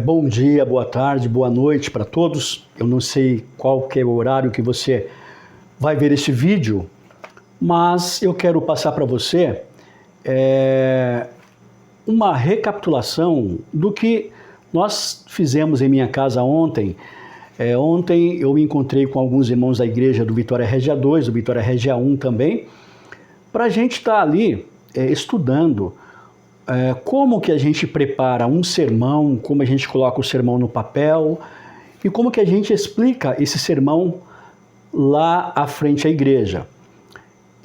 Bom dia, boa tarde, boa noite para todos. Eu não sei qual que é o horário que você vai ver esse vídeo, mas eu quero passar para você uma recapitulação do que nós fizemos em minha casa ontem. Ontem eu me encontrei com alguns irmãos da igreja do Vitória Regia 2, do Vitória Regia 1 também, para a gente estar ali estudando como que a gente prepara um sermão, como a gente coloca o sermão no papel e como que a gente explica esse sermão lá à frente à igreja.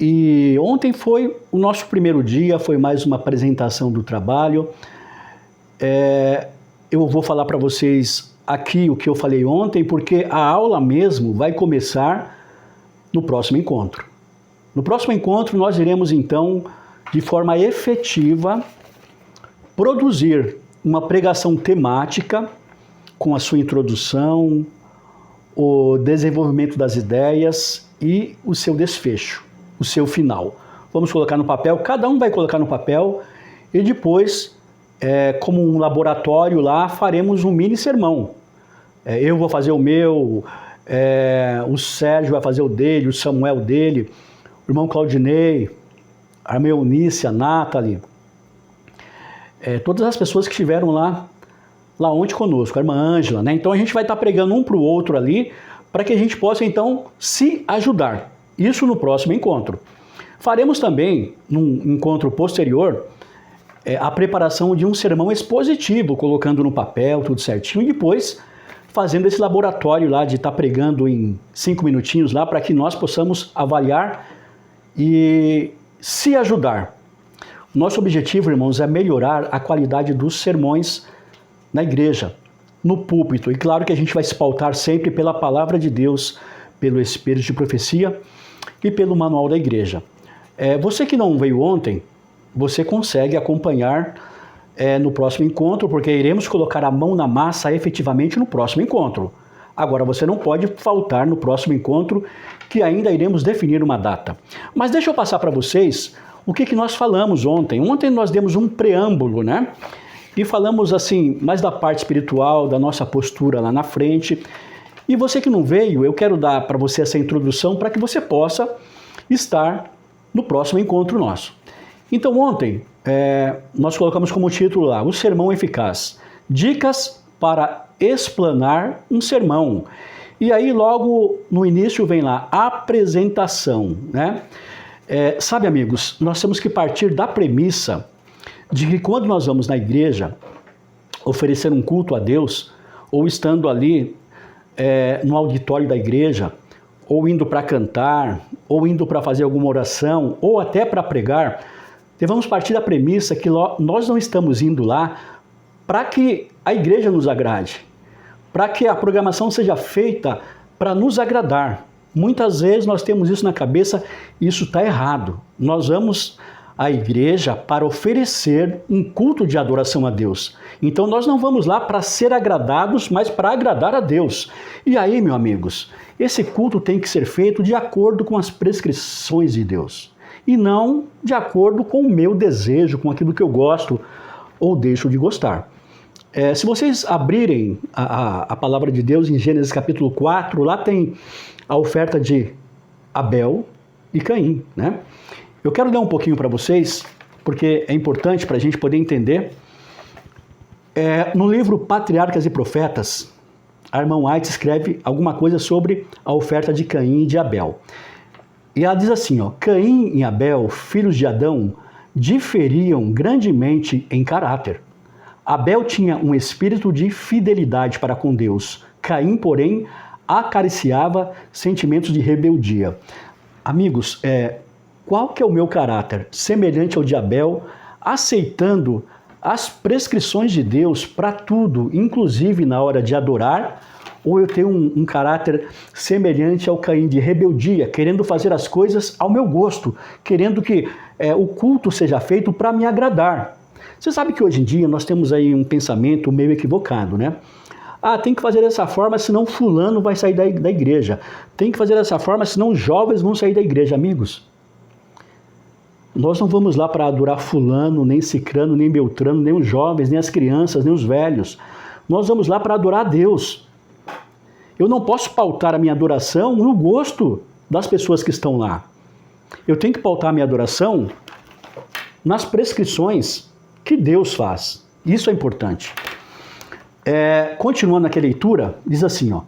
E ontem foi o nosso primeiro dia, foi mais uma apresentação do trabalho. Eu vou falar para vocês aqui o que eu falei ontem, porque a aula mesmo vai começar no próximo encontro. No próximo encontro nós iremos então, de forma efetiva, produzir uma pregação temática com a sua introdução, o desenvolvimento das ideias e o seu desfecho, o seu final. Vamos colocar no papel, cada um vai colocar no papel e depois, como um laboratório lá, faremos um mini sermão. Eu vou fazer o meu, o Sérgio vai fazer o dele, o Samuel dele, o irmão Claudinei, a irmã Eunice, a Nathalie, todas as pessoas que estiveram lá ontem conosco, a irmã Ângela, né? Então a gente vai estar pregando um para o outro ali, para que a gente possa então se ajudar. Isso no próximo encontro. Faremos também, num encontro posterior, a preparação de um sermão expositivo, colocando no papel tudo certinho, e depois fazendo esse laboratório lá de estar pregando em 5 minutinhos lá, para que nós possamos avaliar e se ajudar. Nosso objetivo, irmãos, é melhorar a qualidade dos sermões na igreja, no púlpito. E claro que a gente vai se pautar sempre pela palavra de Deus, pelo espírito de profecia e pelo manual da igreja. Você que não veio ontem, você consegue acompanhar no próximo encontro, porque iremos colocar a mão na massa efetivamente no próximo encontro. Agora, você não pode faltar no próximo encontro, que ainda iremos definir uma data. Mas deixa eu passar para vocês o que nós falamos ontem. Ontem nós demos um preâmbulo, né? E falamos assim, mais da parte espiritual, da nossa postura lá na frente. E você que não veio, eu quero dar para você essa introdução para que você possa estar no próximo encontro nosso. Então ontem, nós colocamos como título lá, o sermão eficaz. Dicas para explanar um sermão. E aí logo no início vem lá, apresentação, né? Sabe, amigos, nós temos que partir da premissa de que quando nós vamos na igreja oferecer um culto a Deus, ou estando ali no auditório da igreja, ou indo para cantar, ou indo para fazer alguma oração, ou até para pregar, devemos partir da premissa que nós não estamos indo lá para que a igreja nos agrade, para que a programação seja feita para nos agradar. Muitas vezes nós temos isso na cabeça e isso está errado. Nós vamos à igreja para oferecer um culto de adoração a Deus. Então nós não vamos lá para ser agradados, mas para agradar a Deus. E aí, meus amigos, esse culto tem que ser feito de acordo com as prescrições de Deus. E não de acordo com o meu desejo, com aquilo que eu gosto ou deixo de gostar. Se vocês abrirem a palavra de Deus em Gênesis capítulo 4, lá tem a oferta de Abel e Caim, né? Eu quero ler um pouquinho para vocês, porque é importante para a gente poder entender. No livro Patriarcas e Profetas, a irmã White escreve alguma coisa sobre a oferta de Caim e de Abel. E ela diz assim, Caim e Abel, filhos de Adão, diferiam grandemente em caráter. Abel tinha um espírito de fidelidade para com Deus. Caim, porém, acariciava sentimentos de rebeldia. Amigos, qual que é o meu caráter? Semelhante ao de Abel, aceitando as prescrições de Deus para tudo, inclusive na hora de adorar, ou eu tenho um caráter semelhante ao Caim de rebeldia, querendo fazer as coisas ao meu gosto, querendo que o culto seja feito para me agradar. Você sabe que hoje em dia nós temos aí um pensamento meio equivocado, né? Tem que fazer dessa forma, senão fulano vai sair da igreja. Tem que fazer dessa forma, senão os jovens vão sair da igreja. Amigos, Nós não vamos lá para adorar fulano, nem cicrano, nem beltrano, nem os jovens, nem as crianças, nem os velhos. Nós vamos lá para adorar a Deus. Eu não posso pautar a minha adoração no gosto das pessoas que estão lá. Eu tenho que pautar a minha adoração nas prescrições que Deus faz. Isso é importante. Continuando aqui a leitura, diz assim, ó: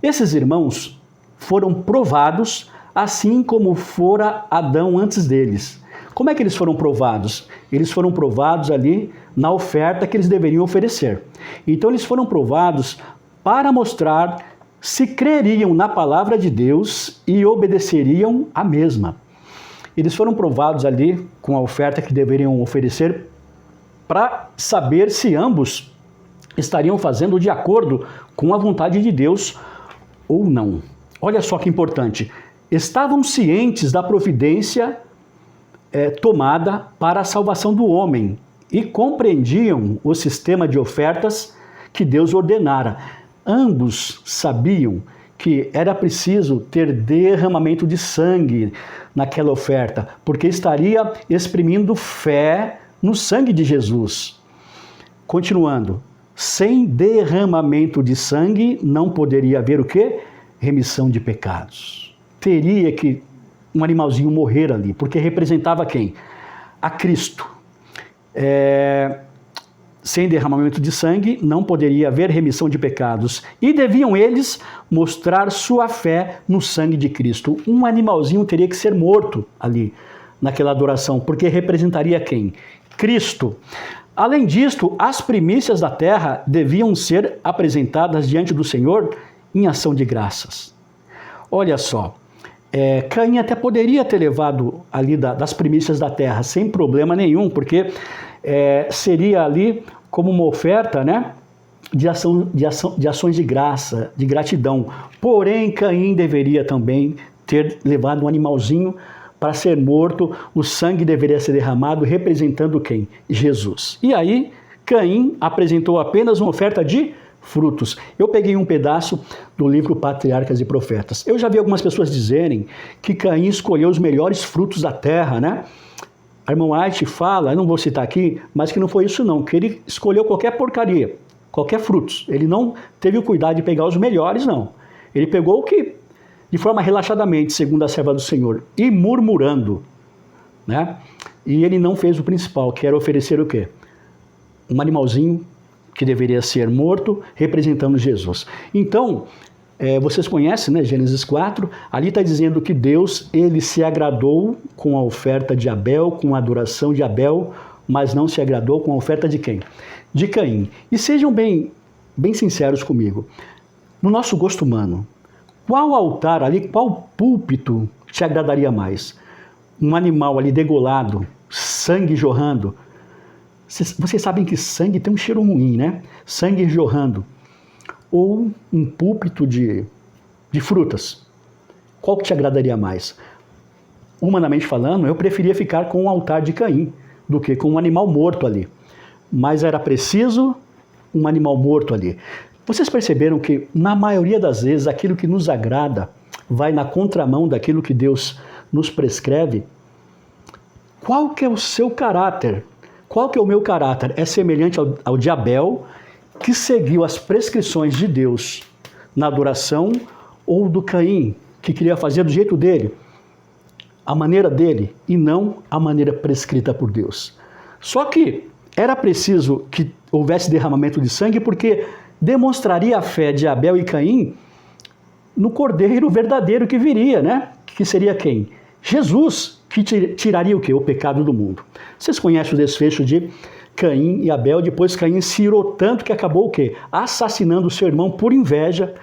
esses irmãos foram provados assim como fora Adão antes deles. Como é que eles foram provados? Eles foram provados ali na oferta que eles deveriam oferecer. Então eles foram provados para mostrar se creriam na palavra de Deus e obedeceriam a mesma. Eles foram provados ali com a oferta que deveriam oferecer para saber se ambos estariam fazendo de acordo com a vontade de Deus ou não. Olha só que importante. Estavam cientes da providência tomada para a salvação do homem e compreendiam o sistema de ofertas que Deus ordenara. Ambos sabiam que era preciso ter derramamento de sangue naquela oferta, porque estaria exprimindo fé no sangue de Jesus. Continuando, sem derramamento de sangue não poderia haver o quê? Remissão de pecados. Teria que um animalzinho morrer ali, porque representava quem? A Cristo. Sem derramamento de sangue não poderia haver remissão de pecados. E deviam eles mostrar sua fé no sangue de Cristo. Um animalzinho teria que ser morto ali, naquela adoração, porque representaria quem? Cristo. Além disto, as primícias da terra deviam ser apresentadas diante do Senhor em ação de graças. Olha só, Caim até poderia ter levado ali das primícias da terra, sem problema nenhum, porque seria ali como uma oferta, né, de ações de graça, de gratidão. Porém, Caim deveria também ter levado um animalzinho para ser morto, o sangue deveria ser derramado, representando quem? Jesus. E aí, Caim apresentou apenas uma oferta de frutos. Eu peguei um pedaço do livro Patriarcas e Profetas. Eu já vi algumas pessoas dizerem que Caim escolheu os melhores frutos da terra, né? A irmã White fala, eu não vou citar aqui, mas que não foi isso não, que ele escolheu qualquer porcaria, qualquer frutos. Ele não teve o cuidado de pegar os melhores, não. Ele pegou o que, de forma relaxadamente, segundo a serva do Senhor, e murmurando, né? E ele não fez o principal, que era oferecer o quê? Um animalzinho que deveria ser morto, representando Jesus. Então, vocês conhecem, né, Gênesis 4, ali está dizendo que Deus, ele se agradou com a oferta de Abel, com a adoração de Abel, mas não se agradou com a oferta de quem? De Caim. E sejam bem sinceros comigo, no nosso gosto humano, qual altar ali, qual púlpito te agradaria mais? Um animal ali degolado, sangue jorrando. Vocês sabem que sangue tem um cheiro ruim, né? Sangue jorrando. Ou um púlpito de frutas. Qual que te agradaria mais? Humanamente falando, eu preferia ficar com o altar de Caim do que com um animal morto ali. Mas era preciso um animal morto ali. Vocês perceberam que, na maioria das vezes, aquilo que nos agrada vai na contramão daquilo que Deus nos prescreve? Qual que é o seu caráter? Qual que é o meu caráter? É semelhante ao de Abel, que seguiu as prescrições de Deus na adoração, ou do Caim, que queria fazer do jeito dele, a maneira dele, e não a maneira prescrita por Deus. Só que era preciso que houvesse derramamento de sangue, porque demonstraria a fé de Abel e Caim no cordeiro verdadeiro que viria, né? Que seria quem? Jesus, que tiraria o quê? O pecado do mundo. Vocês conhecem o desfecho de Caim e Abel? Depois Caim se irou tanto que acabou o quê? Assassinando o seu irmão por inveja,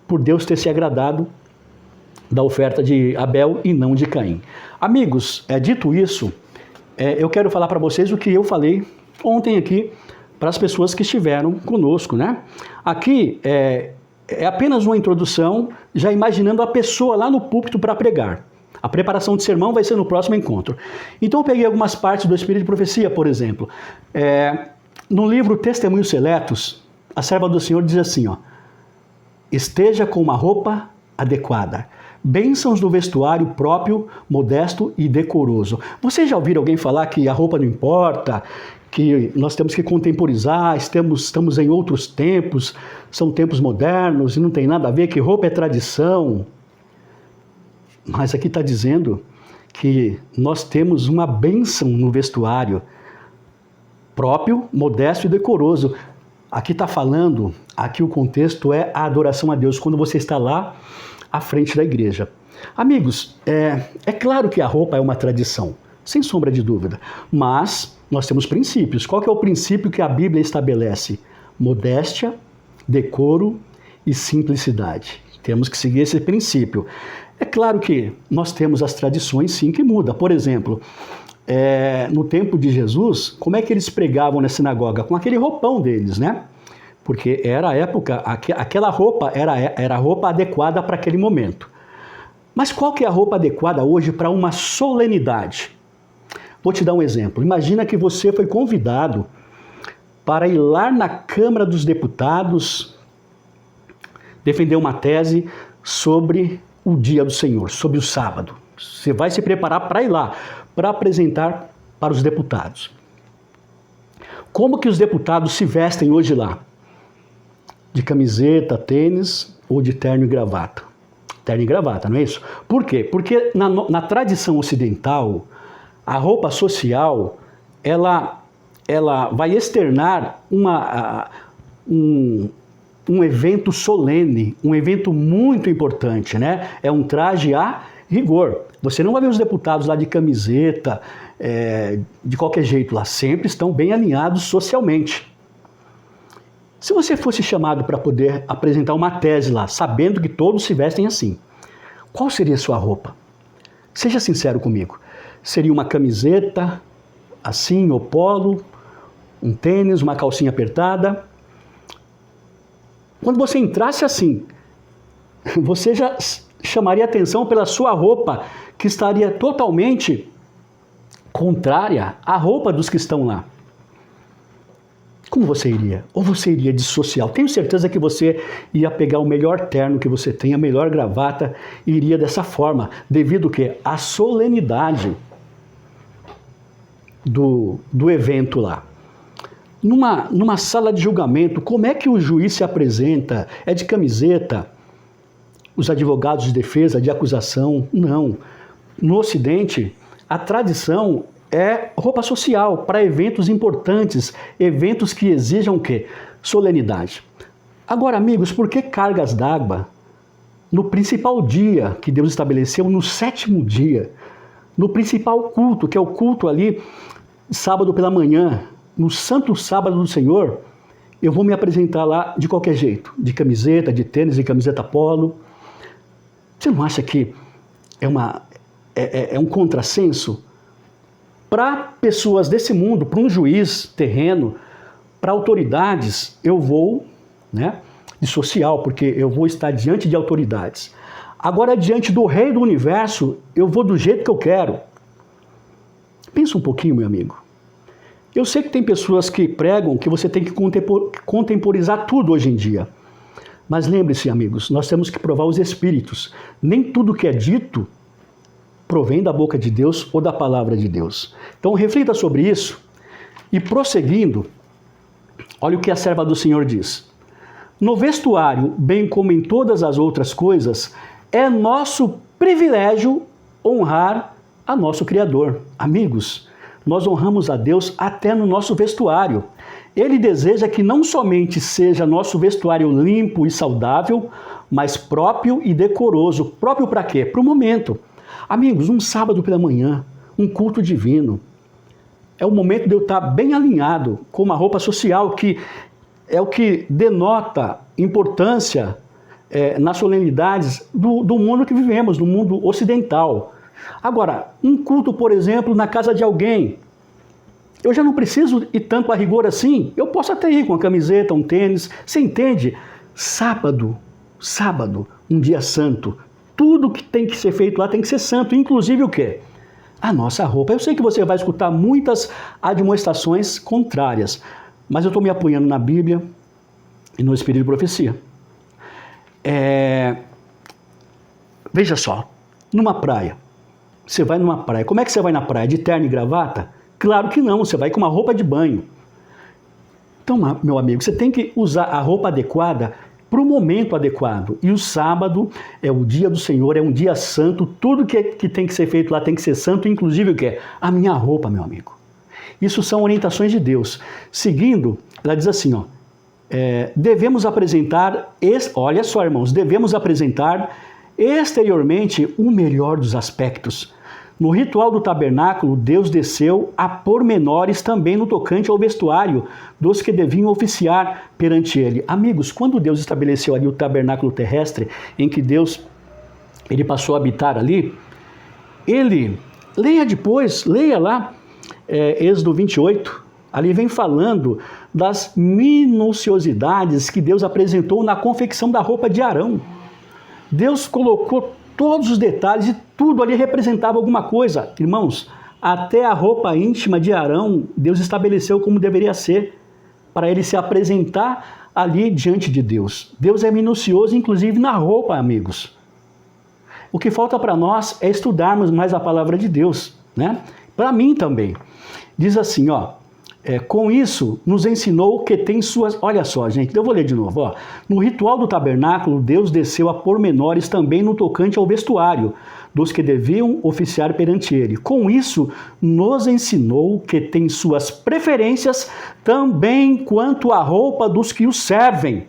por Deus ter se agradado da oferta de Abel e não de Caim. Amigos, dito isso, eu quero falar para vocês o que eu falei ontem aqui para as pessoas que estiveram conosco, né? Aqui é apenas uma introdução, já imaginando a pessoa lá no púlpito para pregar. A preparação de sermão vai ser no próximo encontro. Então eu peguei algumas partes do Espírito de Profecia, por exemplo. No livro Testemunhos Seletos, a serva do Senhor diz assim, ó: esteja com uma roupa adequada, Bênçãos do vestuário próprio, modesto e decoroso. Vocês já ouviram alguém falar que a roupa não importa, que nós temos que contemporizar, estamos em outros tempos, são tempos modernos e não tem nada a ver, que roupa é tradição? Mas aqui está dizendo que nós temos uma bênção no vestuário próprio, modesto e decoroso. Aqui está falando, aqui o contexto é a adoração a Deus, quando você está lá à frente da igreja. Amigos, é claro que a roupa é uma tradição, sem sombra de dúvida, mas nós temos princípios. Qual que é o princípio que a Bíblia estabelece? Modéstia, decoro e simplicidade. Temos que seguir esse princípio. É claro que nós temos as tradições, sim, que mudam. Por exemplo, no tempo de Jesus, como é que eles pregavam na sinagoga? Com aquele roupão deles, né? Porque era a época, aquela roupa era a roupa adequada para aquele momento. Mas qual que é a roupa adequada hoje para uma solenidade? Vou te dar um exemplo. Imagina que você foi convidado para ir lá na Câmara dos Deputados defender uma tese sobre o dia do Senhor, sobre o sábado. Você vai se preparar para ir lá, para apresentar para os deputados. Como que os deputados se vestem hoje lá? De camiseta, tênis ou de terno e gravata? Terno e gravata, não é isso? Por quê? Porque na tradição ocidental, a roupa social, ela vai externar um evento solene, um evento muito importante, né? É um traje a rigor. Você não vai ver os deputados lá de camiseta, de qualquer jeito lá, sempre estão bem alinhados socialmente. Se você fosse chamado para poder apresentar uma tese lá, sabendo que todos se vestem assim, qual seria a sua roupa? Seja sincero comigo. Seria uma camiseta assim, ou polo, um tênis, uma calcinha apertada? Quando você entrasse assim, você já chamaria atenção pela sua roupa, que estaria totalmente contrária à roupa dos que estão lá. Como você iria? Ou você iria de social? Tenho certeza que você ia pegar o melhor terno que você tem, a melhor gravata, e iria dessa forma, devido à solenidade do evento lá. Numa sala de julgamento, como é que o juiz se apresenta? É de camiseta? Os advogados de defesa, de acusação? Não. No Ocidente, a tradição é roupa social para eventos importantes, eventos que exijam o quê? Solenidade. Agora, amigos, por que cargas d'água no principal dia que Deus estabeleceu, no 7º dia, no principal culto, que é o culto ali, sábado pela manhã, no santo sábado do Senhor, eu vou me apresentar lá de qualquer jeito, de camiseta, de tênis, de camiseta polo? Você não acha que é um contrassenso? Para pessoas desse mundo, para um juiz terreno, para autoridades, eu vou, né, de social, porque eu vou estar diante de autoridades. Agora, diante do Rei do Universo, eu vou do jeito que eu quero. Pensa um pouquinho, meu amigo. Eu sei que tem pessoas que pregam que você tem que contemporizar tudo hoje em dia. Mas lembre-se, amigos, nós temos que provar os espíritos. Nem tudo que é dito provém da boca de Deus ou da palavra de Deus. Então reflita sobre isso e, prosseguindo, olha o que a serva do Senhor diz. No vestuário, bem como em todas as outras coisas, é nosso privilégio honrar a nosso Criador. Amigos, nós honramos a Deus até no nosso vestuário. Ele deseja que não somente seja nosso vestuário limpo e saudável, mas próprio e decoroso. Próprio para quê? Para o momento. Amigos, um sábado pela manhã, um culto divino, é o momento de eu estar bem alinhado com uma roupa social, que é o que denota importância nas solenidades do mundo que vivemos, do mundo ocidental. Agora, um culto, por exemplo, na casa de alguém, eu já não preciso ir tanto a rigor assim, eu posso até ir com uma camiseta, um tênis, você entende? Sábado, um dia santo, tudo que tem que ser feito lá tem que ser santo, inclusive o quê? A nossa roupa. Eu sei que você vai escutar muitas admoestações contrárias, mas eu estou me apoiando na Bíblia e no Espírito de Profecia. Veja só, numa praia, você vai numa praia, como é que você vai na praia? De terno e gravata? Claro que não, você vai com uma roupa de banho. Então, meu amigo, você tem que usar a roupa adequada para o momento adequado. E o sábado é o dia do Senhor, é um dia santo, tudo que tem que ser feito lá tem que ser santo, inclusive o que é? A minha roupa, meu amigo. Isso são orientações de Deus. Seguindo, ela diz assim, ó, devemos apresentar, olha só, irmãos, devemos apresentar exteriormente o melhor dos aspectos. No ritual do tabernáculo, Deus desceu a pormenores também no tocante ao vestuário dos que deviam oficiar perante ele. Amigos, quando Deus estabeleceu ali o tabernáculo terrestre, em que Deus ele passou a habitar ali, leia lá, Êxodo 28, ali vem falando das minuciosidades que Deus apresentou na confecção da roupa de Arão. Deus colocou todos os detalhes e tudo ali representava alguma coisa. Irmãos, até a roupa íntima de Arão, Deus estabeleceu como deveria ser, para ele se apresentar ali diante de Deus. Deus é minucioso, inclusive na roupa, amigos. O que falta para nós é estudarmos mais a palavra de Deus, né? Para mim também. Diz assim, ó, com isso nos ensinou que tem suas... Olha só, gente, eu vou ler de novo. Ó. No ritual do tabernáculo, Deus desceu a pormenores também no tocante ao vestuário dos que deviam oficiar perante ele. Com isso, nos ensinou que tem suas preferências também quanto à roupa dos que o servem.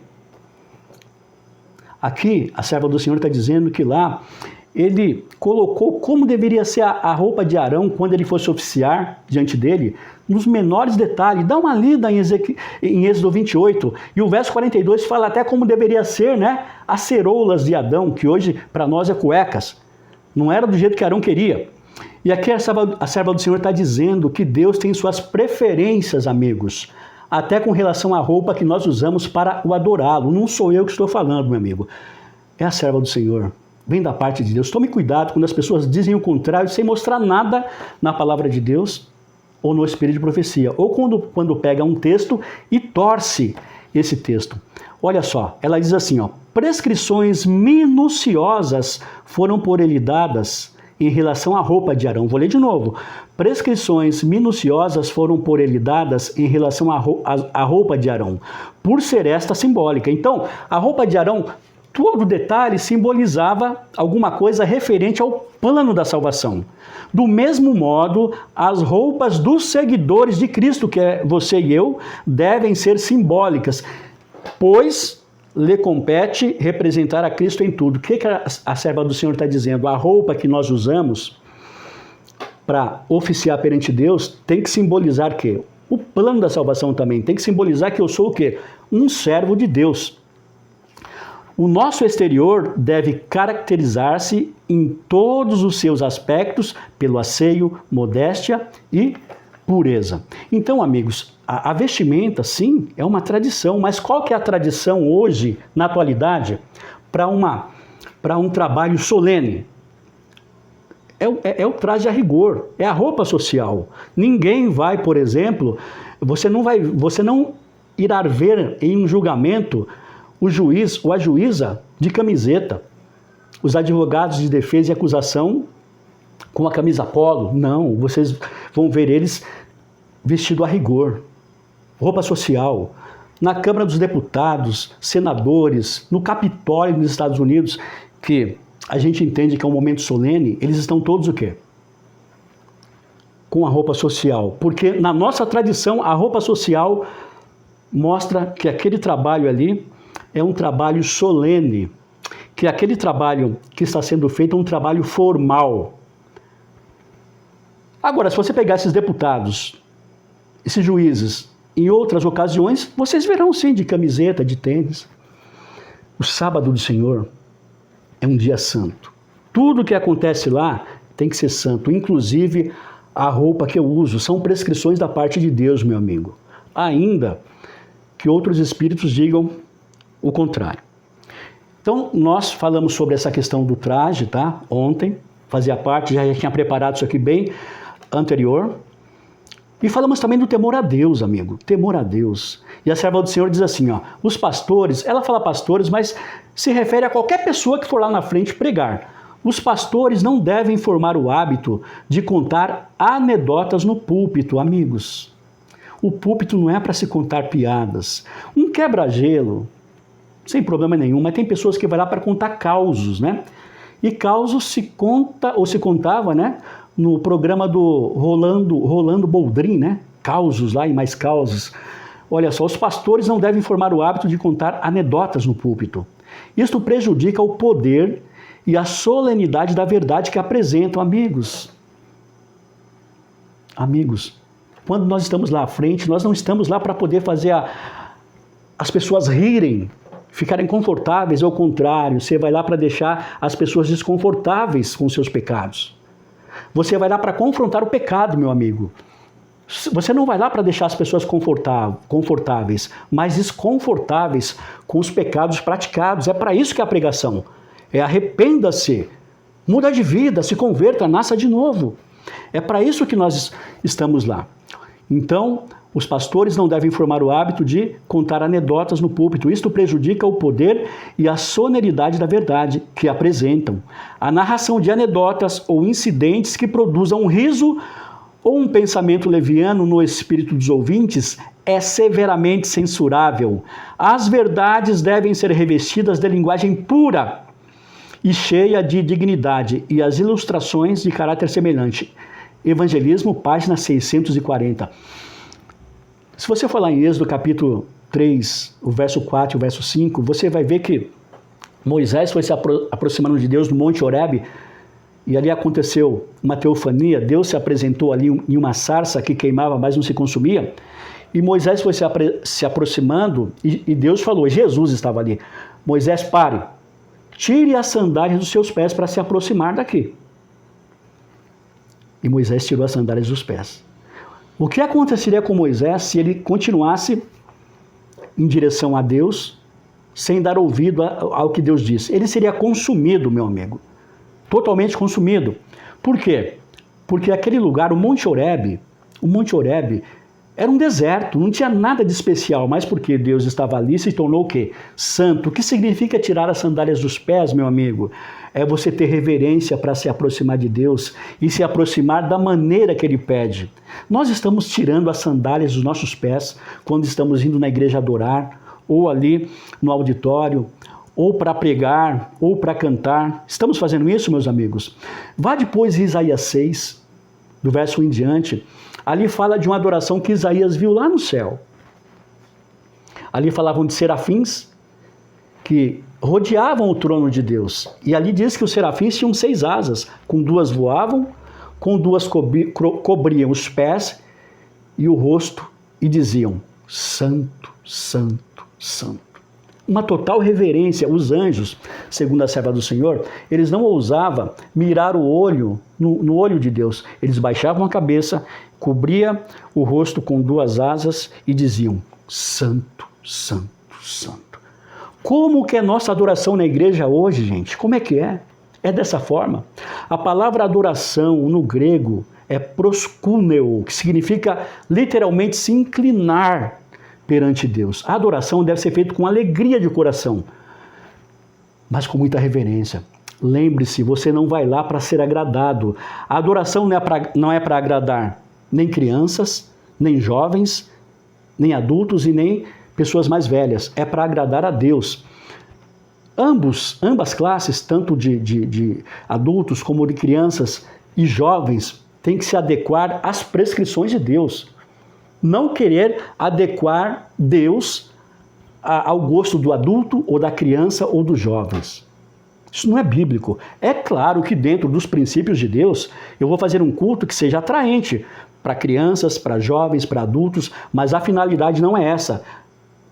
Aqui, a serva do Senhor está dizendo que lá ele colocou como deveria ser a roupa de Arão quando ele fosse oficiar diante dele, nos menores detalhes. Dá uma lida em Êxodo 28, e o verso 42 fala até como deveria ser, né, as ceroulas de Adão, que hoje para nós é cuecas. Não era do jeito que Arão queria. E aqui a serva do Senhor está dizendo que Deus tem suas preferências, amigos, até com relação à roupa que nós usamos para o adorá-lo. Não sou eu que estou falando, meu amigo. É a serva do Senhor. Vem da parte de Deus. Tome cuidado quando as pessoas dizem o contrário, sem mostrar nada na palavra de Deus ou no espírito de profecia. Ou quando pega um texto e torce esse texto. Olha só, ela diz assim, ó, prescrições minuciosas foram por ele dadas em relação à roupa de Arão. Vou ler de novo. Prescrições minuciosas foram por ele dadas em relação à roupa de Arão, por ser esta simbólica. Então, a roupa de Arão, todo detalhe simbolizava alguma coisa referente ao plano da salvação. Do mesmo modo, as roupas dos seguidores de Cristo, que é você e eu, devem ser simbólicas, pois lhe compete representar a Cristo em tudo. O que a serva do Senhor está dizendo? A roupa que nós usamos para oficiar perante Deus tem que simbolizar o quê? O plano da salvação também. Tem que simbolizar que eu sou o quê? Um servo de Deus. O nosso exterior deve caracterizar-se em todos os seus aspectos pelo asseio, modéstia e pureza. Então, amigos, a vestimenta, sim, é uma tradição, mas qual que é a tradição hoje, na atualidade, para um trabalho solene? É o traje a rigor, é a roupa social. Ninguém vai, por exemplo, você não irá ver em um julgamento o juiz ou a juíza de camiseta, os advogados de defesa e acusação com a camisa polo. Não, vocês vão ver eles vestidos a rigor, roupa social. Na Câmara dos Deputados, senadores, no Capitólio nos Estados Unidos, que a gente entende que é um momento solene, eles estão todos o quê? Com a roupa social. Porque na nossa tradição, a roupa social mostra que aquele trabalho ali é um trabalho solene, que aquele trabalho que está sendo feito é um trabalho formal. Agora, se você pegar esses deputados, esses juízes, em outras ocasiões, vocês verão sim de camiseta, de tênis. O sábado do Senhor é um dia santo. Tudo que acontece lá tem que ser santo, inclusive a roupa que eu uso. São prescrições da parte de Deus, meu amigo. Ainda que outros espíritos digam o contrário. Então, nós falamos sobre essa questão do traje, tá? Ontem, fazia parte, já tinha preparado isso aqui bem anterior. E falamos também do temor a Deus, amigo. Temor a Deus. E a serva do Senhor diz assim, ó, os pastores, ela fala pastores, mas se refere a qualquer pessoa que for lá na frente pregar. Os pastores não devem formar o hábito de contar anedotas no púlpito, amigos. O púlpito não é para se contar piadas. Um quebra-gelo, sem problema nenhum, mas tem pessoas que vão lá para contar causos, né? E causos se conta, ou se contava, né? No programa do Rolando Boldrin, né? Causos lá e mais causos. Olha só, os pastores não devem formar o hábito de contar anedotas no púlpito. Isto prejudica o poder e a solenidade da verdade que apresentam, amigos. Amigos, quando nós estamos lá à frente, nós não estamos lá para poder fazer as pessoas rirem, ficarem confortáveis, ao contrário, você vai lá para deixar as pessoas desconfortáveis com seus pecados. Você vai lá para confrontar o pecado, meu amigo. Você não vai lá para deixar as pessoas confortáveis, mas desconfortáveis com os pecados praticados. É para isso que é a pregação. É arrependa-se, muda de vida, se converta, nasça de novo. É para isso que nós estamos lá. Então, os pastores não devem formar o hábito de contar anedotas no púlpito. Isto prejudica o poder e a sonoridade da verdade que apresentam. A narração de anedotas ou incidentes que produzam um riso ou um pensamento leviano no espírito dos ouvintes é severamente censurável. As verdades devem ser revestidas de linguagem pura e cheia de dignidade, e as ilustrações de caráter semelhante. Evangelismo, página 640. Se você falar em Êxodo capítulo 3, o verso 4 e o verso 5, você vai ver que Moisés foi se aproximando de Deus no Monte Horebe, e ali aconteceu uma teofania. Deus se apresentou ali em uma sarça que queimava, mas não se consumia. E Moisés foi se aproximando e Deus falou, Jesus estava ali. Moisés, pare, tire as sandálias dos seus pés para se aproximar daqui. E Moisés tirou as sandálias dos pés. O que aconteceria com Moisés se ele continuasse em direção a Deus, sem dar ouvido ao que Deus disse? Ele seria consumido, meu amigo. Totalmente consumido. Por quê? Porque aquele lugar, o Monte Horebe era um deserto, não tinha nada de especial, mas porque Deus estava ali, se tornou o quê? Santo. O que significa tirar as sandálias dos pés, meu amigo? É você ter reverência para se aproximar de Deus e se aproximar da maneira que Ele pede. Nós estamos tirando as sandálias dos nossos pés quando estamos indo na igreja adorar, ou ali no auditório, ou para pregar, ou para cantar. Estamos fazendo isso, meus amigos? Vá depois em Isaías 6, do verso 1 em diante. Ali fala de uma adoração que Isaías viu lá no céu. Ali falavam de serafins que rodeavam o trono de Deus. E ali diz que os serafins tinham 6 asas. Com 2 voavam, com 2 cobriam os pés e o rosto e diziam, Santo, Santo, Santo. Uma total reverência. Os anjos, segundo a serva do Senhor, eles não ousavam mirar o olho no olho de Deus. Eles baixavam a cabeça, cobria o rosto com 2 asas e diziam, Santo, Santo, Santo. Como que é nossa adoração na igreja hoje, gente? Como é que é? É dessa forma. A palavra adoração no grego é proskuneo, que significa literalmente se inclinar perante Deus. A adoração deve ser feita com alegria de coração, mas com muita reverência. Lembre-se, você não vai lá para ser agradado. A adoração não é para agradar nem crianças, nem jovens, nem adultos e nem pessoas mais velhas. É para agradar a Deus. Ambas classes, tanto de adultos como de crianças e jovens, têm que se adequar às prescrições de Deus. Não querer adequar Deus ao gosto do adulto ou da criança ou dos jovens. Isso não é bíblico. É claro que dentro dos princípios de Deus, eu vou fazer um culto que seja atraente para crianças, para jovens, para adultos, mas a finalidade não é essa.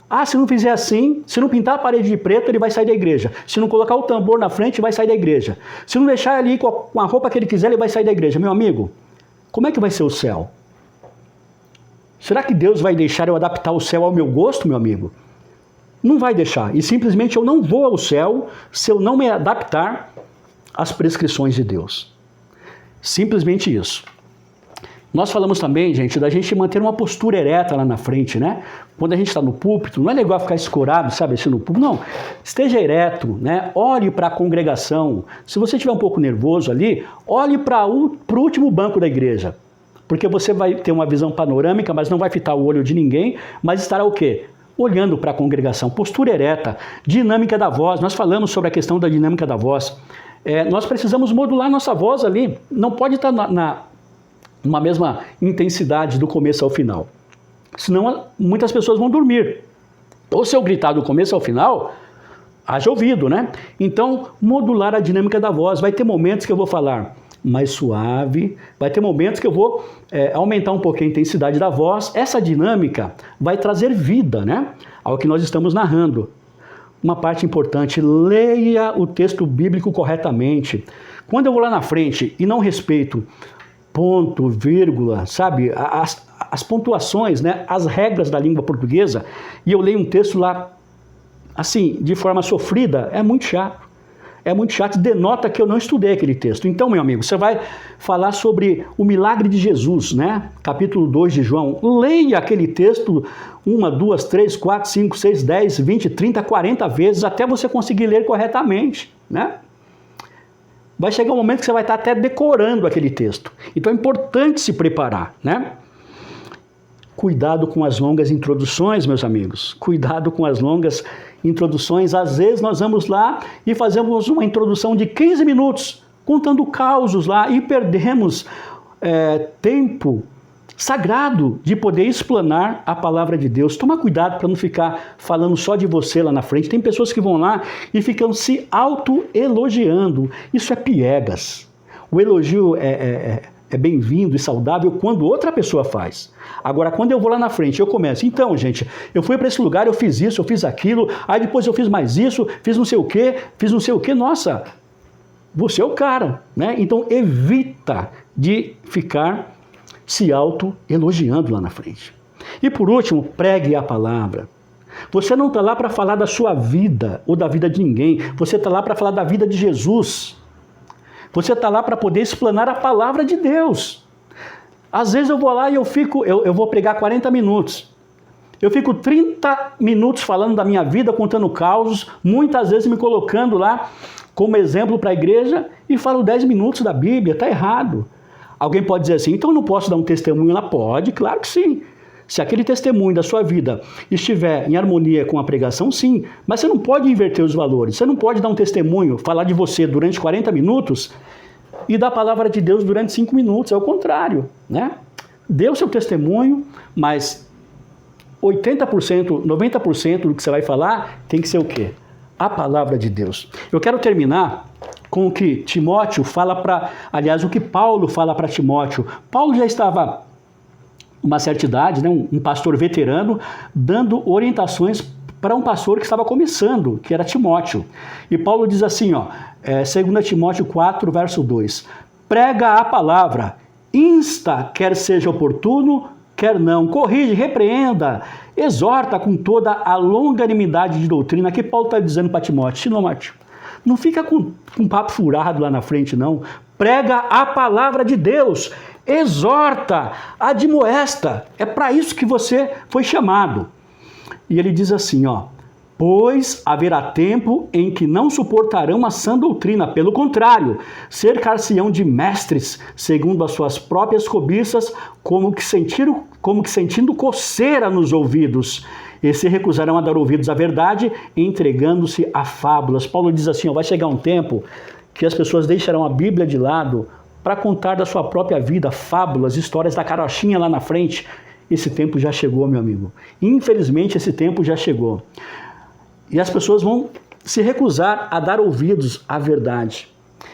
Ah, se não fizer assim, se não pintar a parede de preto, ele vai sair da igreja. Se não colocar o tambor na frente, vai sair da igreja. Se não deixar ali com a roupa que ele quiser, ele vai sair da igreja. Meu amigo, como é que vai ser o céu? Será que Deus vai deixar eu adaptar o céu ao meu gosto, meu amigo? Não vai deixar. E simplesmente eu não vou ao céu se eu não me adaptar às prescrições de Deus. Simplesmente isso. Nós falamos também, gente, da gente manter uma postura ereta lá na frente, né? Quando a gente está no púlpito, não é legal ficar escorado, sabe, assim no púlpito, não. Esteja ereto, né? Olhe para a congregação. Se você estiver um pouco nervoso ali, olhe para o último banco da igreja. Porque você vai ter uma visão panorâmica, mas não vai fitar o olho de ninguém, mas estará o quê? Olhando para a congregação. Postura ereta, dinâmica da voz. Nós falamos sobre a questão da dinâmica da voz. Nós precisamos modular nossa voz ali. Não pode estar numa mesma intensidade do começo ao final. Senão muitas pessoas vão dormir. Ou se eu gritar do começo ao final, haja ouvido, né? Então, modular a dinâmica da voz. Vai ter momentos que eu vou falar mais suave, vai ter momentos que eu vou aumentar um pouquinho a intensidade da voz. Essa dinâmica vai trazer vida, né, ao que nós estamos narrando. Uma parte importante, leia o texto bíblico corretamente. Quando eu vou lá na frente e não respeito ponto, vírgula, sabe, as pontuações, né, as regras da língua portuguesa, e eu leio um texto lá, assim, de forma sofrida, é muito chato. É muito chato, denota que eu não estudei aquele texto. Então, meu amigo, você vai falar sobre o milagre de Jesus, né? Capítulo 2 de João. Leia aquele texto 1, 2, 3, 4, 5, 6, 10, 20, 30, 40 vezes, até você conseguir ler corretamente, né? Vai chegar um momento que você vai estar até decorando aquele texto. Então é importante se preparar, né? Cuidado com as longas introduções, meus amigos. Cuidado com as longas introduções. Às vezes nós vamos lá e fazemos uma introdução de 15 minutos, contando causos lá, e perdemos tempo sagrado de poder explanar a palavra de Deus. Toma cuidado para não ficar falando só de você lá na frente. Tem pessoas que vão lá e ficam se autoelogiando. Isso é piegas. O elogio é bem-vindo e saudável quando outra pessoa faz. Agora, quando eu vou lá na frente, eu começo. Então, gente, eu fui para esse lugar, eu fiz isso, eu fiz aquilo, aí depois eu fiz mais isso, fiz não sei o quê. Nossa, você é o cara, né? Então, evita de ficar se auto-elogiando lá na frente. E por último, pregue a palavra. Você não está lá para falar da sua vida ou da vida de ninguém. Você está lá para falar da vida de Jesus. Você está lá para poder explanar a palavra de Deus. Às vezes eu vou lá e eu vou pregar 40 minutos. Eu fico 30 minutos falando da minha vida, contando causos, muitas vezes me colocando lá como exemplo para a igreja e falo 10 minutos da Bíblia. Está errado. Alguém pode dizer assim, então eu não posso dar um testemunho lá? Pode, claro que sim. Se aquele testemunho da sua vida estiver em harmonia com a pregação, sim. Mas você não pode inverter os valores. Você não pode dar um testemunho, falar de você durante 40 minutos e dar a palavra de Deus durante 5 minutos. É o contrário, né? Dê o seu testemunho, mas 80%, 90% do que você vai falar tem que ser o quê? A palavra de Deus. Eu quero terminar com o que Timóteo fala o que Paulo fala para Timóteo. Paulo já estava uma certa idade, né, um pastor veterano, dando orientações para um pastor que estava começando, que era Timóteo. E Paulo diz assim, 2 Timóteo 4, verso 2, prega a palavra, insta, quer seja oportuno, quer não, corrige, repreenda, exorta com toda a longanimidade de doutrina, que Paulo está dizendo para Timóteo. Não fica com papo furado lá na frente, não. Prega a palavra de Deus, exorta, admoesta. É para isso que você foi chamado. E ele diz assim, pois haverá tempo em que não suportarão a sã doutrina, pelo contrário, cercar-se-ão de mestres, segundo as suas próprias cobiças, como que sentindo coceira nos ouvidos, e se recusarão a dar ouvidos à verdade, entregando-se a fábulas. Paulo diz assim, vai chegar um tempo que as pessoas deixarão a Bíblia de lado para contar da sua própria vida, fábulas, histórias da carochinha lá na frente. Esse tempo já chegou, meu amigo. Infelizmente, esse tempo já chegou. E as pessoas vão se recusar a dar ouvidos à verdade.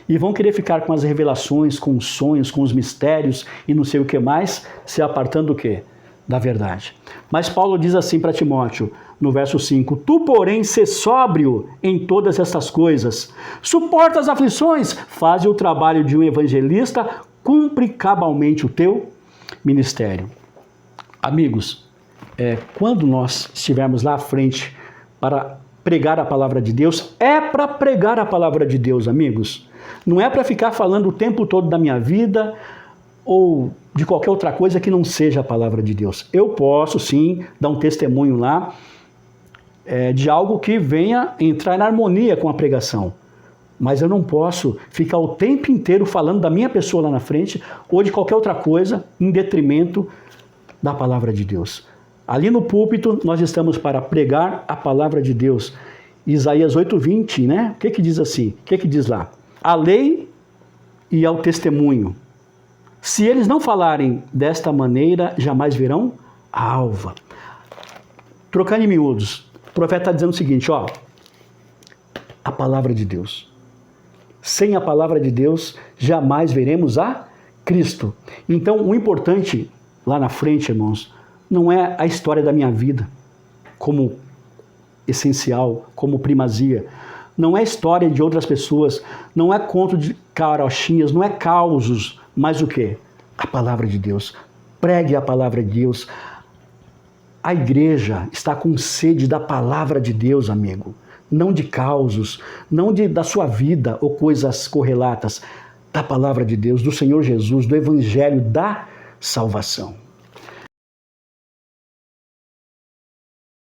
E vão querer ficar com as revelações, com os sonhos, com os mistérios e não sei o que mais, se apartando do quê? Da verdade. Mas Paulo diz assim para Timóteo, no verso 5, tu, porém, sê sóbrio em todas estas coisas, suporta as aflições, faz o trabalho de um evangelista, cumpre cabalmente o teu ministério. Amigos, quando nós estivermos lá à frente para pregar a palavra de Deus, é para pregar a palavra de Deus, amigos. Não é para ficar falando o tempo todo da minha vida, ou de qualquer outra coisa que não seja a palavra de Deus. Eu posso, sim, dar um testemunho lá de algo que venha entrar em harmonia com a pregação. Mas eu não posso ficar o tempo inteiro falando da minha pessoa lá na frente ou de qualquer outra coisa em detrimento da palavra de Deus. Ali no púlpito nós estamos para pregar a palavra de Deus. Isaías 8:20, né? O que diz assim? O que diz lá? A lei e ao testemunho. Se eles não falarem desta maneira, jamais verão a alva. Trocando em miúdos, o profeta está dizendo o seguinte, ó, a palavra de Deus. Sem a palavra de Deus, jamais veremos a Cristo. Então, o importante lá na frente, irmãos, não é a história da minha vida como essencial, como primazia. Não é história de outras pessoas, não é conto de carochinhas, não é causos, mas o quê? A palavra de Deus. Pregue a palavra de Deus. A igreja está com sede da palavra de Deus, amigo. Não de causos, não da sua vida ou coisas correlatas. Da palavra de Deus, do Senhor Jesus, do Evangelho da salvação.